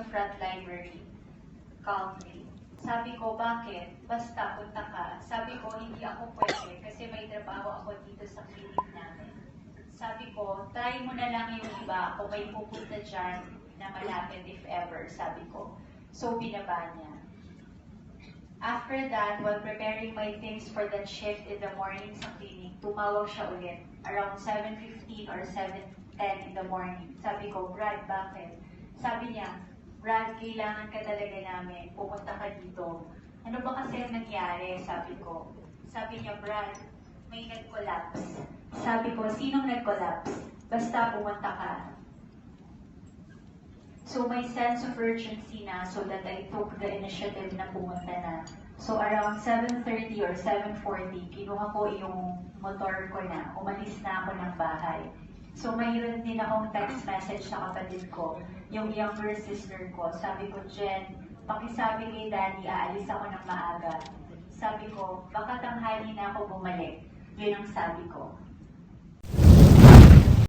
sa front library. Calmly. Sabi ko, bakit? Basta, punta ka. Sabi ko, hindi ako pwede kasi may trabaho ako dito sa clinic namin. Sabi ko, try mo na lang yung iba kung may pupunta dyan na malapit if ever, sabi ko. So, binaba niya. After that, while preparing my things for that shift in the morning sa clinic, tumawag siya ulit. Around 7:15 or 7:10 in the morning. Sabi ko, Brad, bakit? Sabi niya, Brad, kailangan ka talaga namin. Pumunta ka dito. Ano ba kasi ang nangyari? Sabi ko. Sabi niya, Brad, may nag-collapse. Sabi ko, sinong nag-collapse? Basta pumunta ka. So may sense of urgency na so that I took the initiative na pumunta na. So around 7:30 or 7:40, kinuha ko yung motor ko na. Umalis na ako ng bahay. So mayroon din akong text message sa kapatid ko, yung younger sister ko. Sabi ko, Jen, pakisabi kay Daddy, aalis ako ng maaga. Sabi ko, baka tanghali na ako bumalik. Yun ang sabi ko.